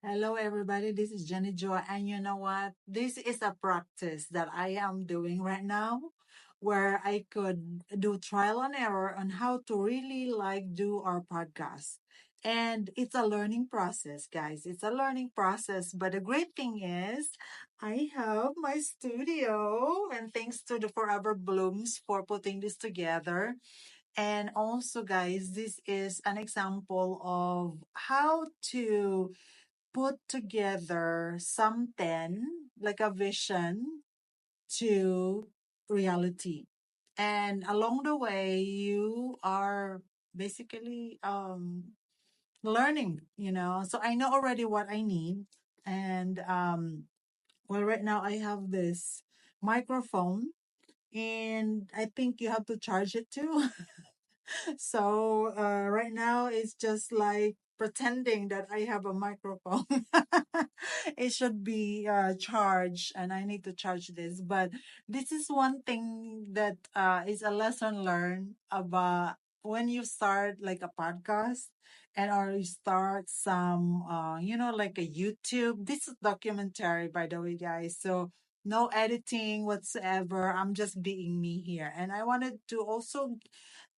Hello, everybody. This is Jenny Joy. And you know what? This is a practice that I am doing right now where I could do trial and error on how to really do our podcast. And it's a learning process, guys. It's a learning process. But the great thing is, I have my studio, and thanks to the Forever Blooms for putting this together. And also, guys, this is an example of how to put together something like a vision to reality. And along the way, you are basically learning, So I know already what I need. And well, right now I have this microphone, and I think you have to charge it too. So right now it's just like pretending that I have a microphone. It should be charged, and I need to charge this. But this is one thing that is a lesson learned about when you start like a podcast and or you start some like a YouTube. This is documentary, by the way, guys. So no editing whatsoever. I'm just being me here, and I wanted to also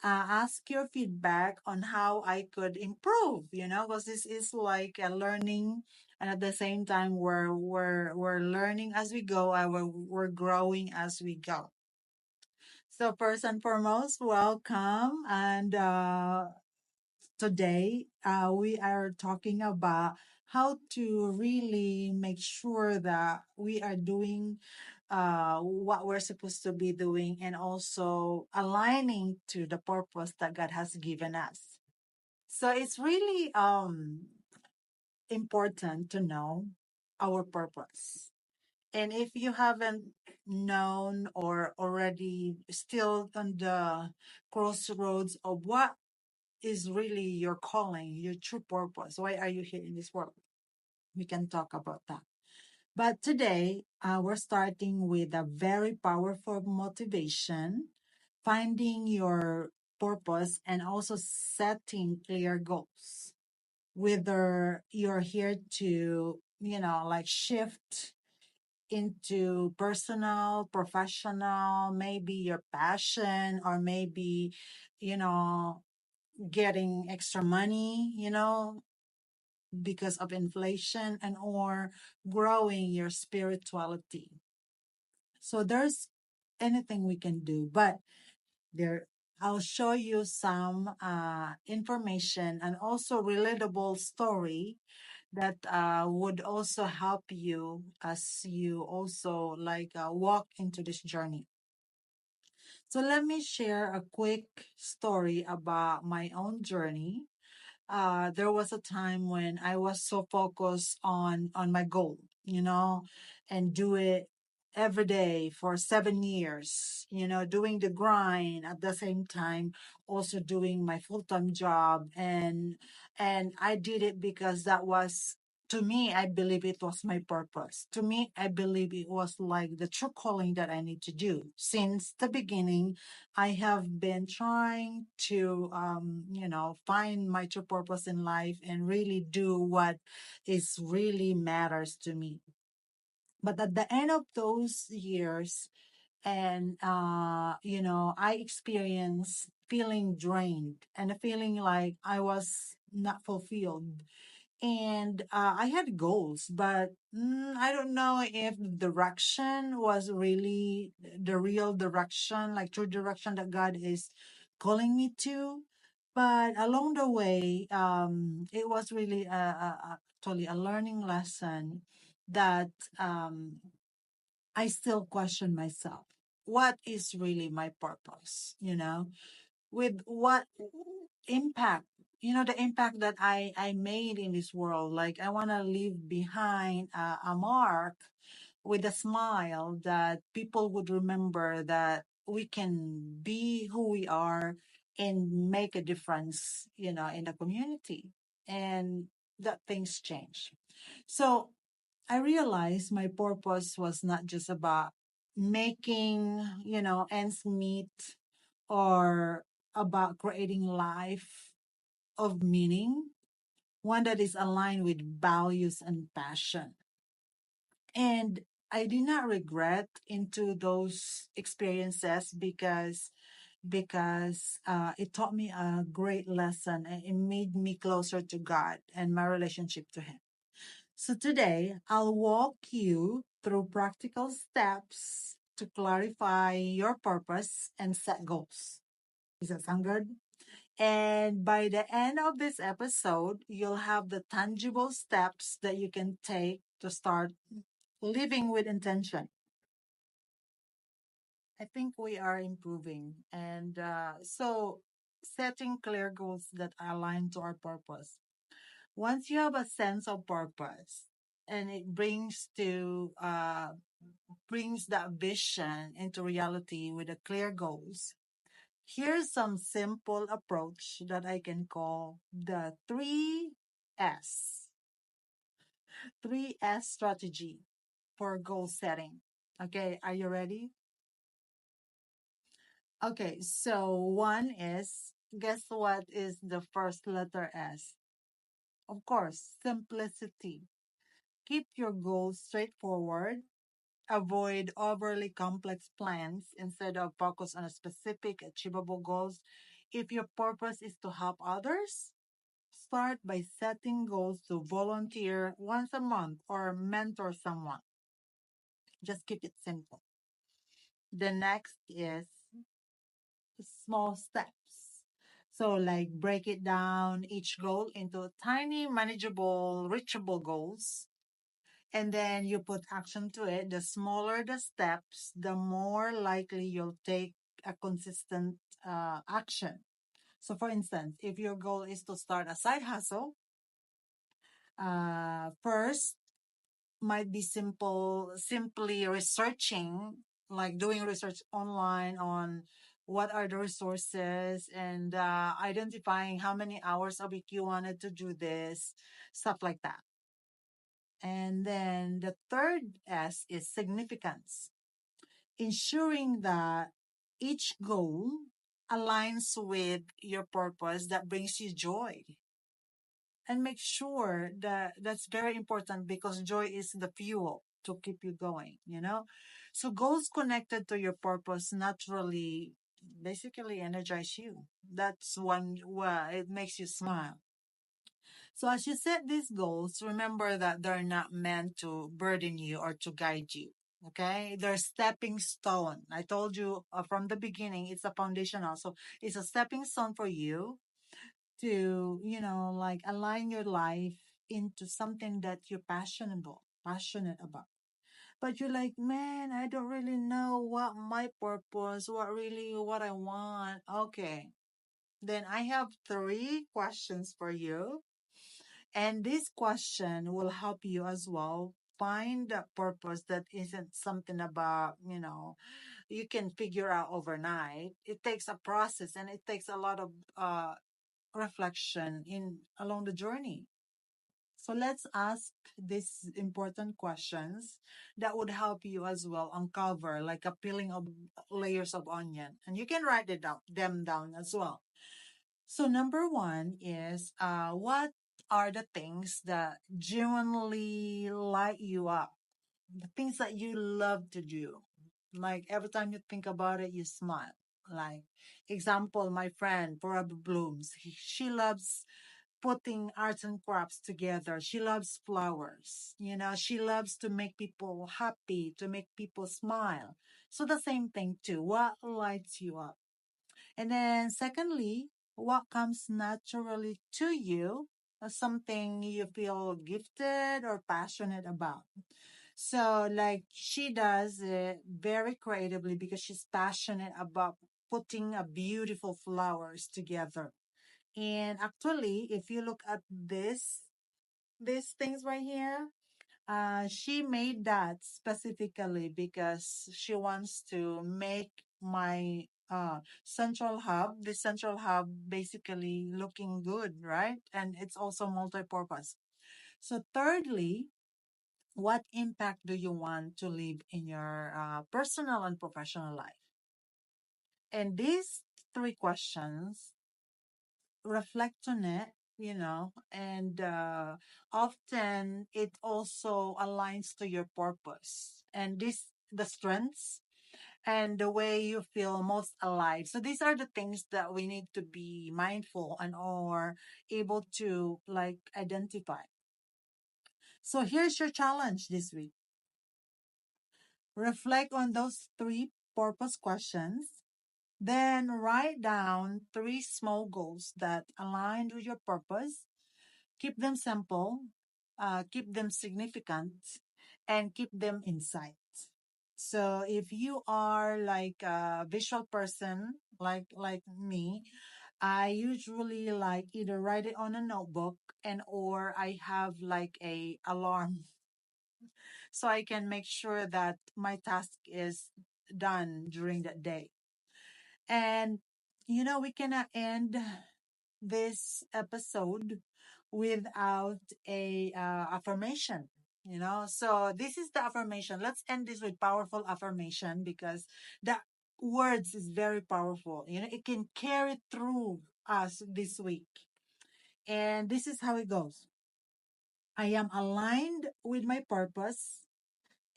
ask your feedback on how I could improve, because this is like a learning, and at the same time we're learning as we go, and we're growing as we go. So first and foremost, welcome, and today we are talking about how to really make sure that we are doing what we're supposed to be doing and also aligning to the purpose that God has given us. So it's really important to know our purpose. And if you haven't known or already still on the crossroads of what is really your calling, your true purpose, why are you here in this world? We can talk about that. But today, we're starting with a very powerful motivation, finding your purpose, and also setting clear goals. Whether you're here to, like shift into personal, professional, maybe your passion, or maybe, you know, getting extra money, because of inflation and or growing your spirituality. So there's anything we can do, but there I'll show you some information and also relatable story that would also help you as you also walk into this journey. So let me share a quick story about my own journey. There was a time when I was so focused on my goal, and do it every day for 7 years, doing the grind at the same time, also doing my full-time job, and I did it because that was, to me, I believe it was my purpose. To me, I believe it was like the true calling that I need to do. Since the beginning, I have been trying to, find my true purpose in life and really do what is really matters to me. But at the end of those years, and I experienced feeling drained and a feeling like I was not fulfilled, and I had goals, but I don't know if the direction was really the real direction, like true direction that God is calling me to. But along the way, it was really actually a learning lesson that um, I still question myself. What is really my purpose? With what impact, the impact that I made in this world. Like I want to leave behind a mark with a smile that people would remember that we can be who we are and make a difference, in the community, and that things change. So I realized my purpose was not just about making, ends meet, or about creating life of meaning. one that is aligned with values and passion. And I did not regret into those experiences because it taught me a great lesson and it made me closer to God and my relationship to Him. So today, I'll walk you through practical steps to clarify your purpose and set goals. Does that sound good? And by the end of this episode, you'll have the tangible steps that you can take to start living with intention. I think we are improving. And so, setting clear goals that align to our purpose. Once you have a sense of purpose, and it brings that vision into reality with the clear goals. Here's some simple approach that I can call the 3S, 3S strategy for goal setting. Okay, are you ready? Okay, so one is, guess what is the first letter S? Of course, simplicity. Keep your goals straightforward. Avoid overly complex plans instead of focus on a specific achievable goals. If your purpose is to help others, start by setting goals to volunteer once a month or mentor someone. Just keep it simple. The next is small steps. So, like, break it down each goal into tiny, manageable, reachable goals. And then you put action to it. The smaller the steps, the more likely you'll take a consistent action. So, for instance, if your goal is to start a side hustle, first might be simply researching, like doing research online on what are the resources and identifying how many hours a week you wanted to do this, stuff like that. And then the third S is significance, ensuring that each goal aligns with your purpose that brings you joy. And make sure that that's very important because joy is the fuel to keep you going. So goals connected to your purpose naturally basically energize you. That's one where it makes you smile. So as you set these goals, remember that they're not meant to burden you or to guide you. Okay, they're stepping stone. I told you from the beginning, it's a foundational. So it's a stepping stone for you to, like align your life into something that you're passionate about. But you're like, man, I don't really know what my purpose, what I want. Okay. Then I have 3 questions for you. And this question will help you as well find a purpose that isn't something about, you can figure out overnight. It takes a process and it takes a lot of reflection in along the journey. So let's ask these important questions that would help you as well uncover like a peeling of layers of onion. And you can write them down as well. So number one is what are the things that genuinely light you up? The things that you love to do. Like every time you think about it, you smile. Like example, my friend Forever Blooms. She loves putting arts and crafts together. She loves flowers. She loves to make people happy, to make people smile. So the same thing too. What lights you up? And then secondly, what comes naturally to you, something you feel gifted or passionate about. So like she does it very creatively because she's passionate about putting a beautiful flowers together. And actually, if you look at these things right here, she made that specifically because she wants to make my central hub basically looking good, right? And it's also multi-purpose. So thirdly, what impact do you want to leave in your personal and professional life? And these 3 questions, reflect on it, and often it also aligns to your purpose and this the strengths and the way you feel most alive. So these are the things that we need to be mindful and or able to like identify. So here's your challenge this week. Reflect on those three purpose questions. Then write down three small goals that align with your purpose. Keep them simple, keep them significant, and keep them in sight. So if you are like a visual person, like me, I usually like either write it on a notebook and or I have like a alarm so I can make sure that my task is done during that day. And we cannot end this episode without a affirmation. So this is the affirmation. Let's end this with powerful affirmation because the words is very powerful. It can carry through us this week. And this is how it goes. I am aligned with my purpose,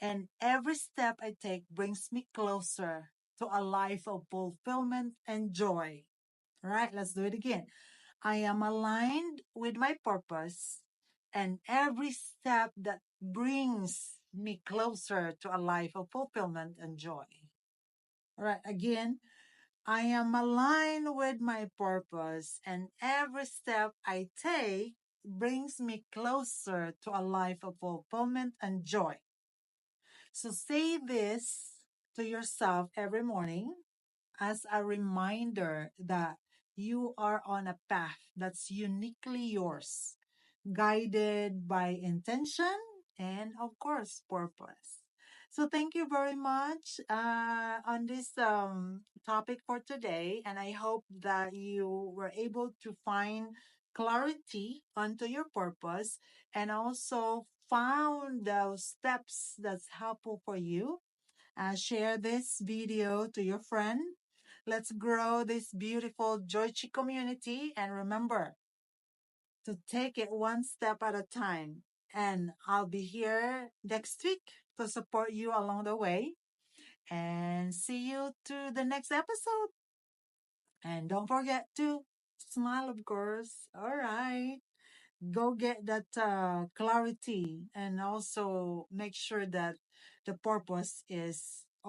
and every step I take brings me closer to a life of fulfillment and joy. All right, let's do it again. I am aligned with my purpose, and every step that brings me closer to a life of fulfillment and joy. All right, again, I am aligned with my purpose, and every step I take brings me closer to a life of fulfillment and joy. So say this to yourself every morning as a reminder that you are on a path that's uniquely yours, guided by intention and, of course, purpose. So, thank you very much on this topic for today. And I hope that you were able to find clarity onto your purpose and also found those steps that's helpful for you. Share this video to your friend. Let's grow this beautiful Joychi community. And remember to take it one step at a time. And I'll be here next week to support you along the way. And see you to the next episode. And don't forget to smile, of course. All right. Go get that clarity and also make sure that the purpose is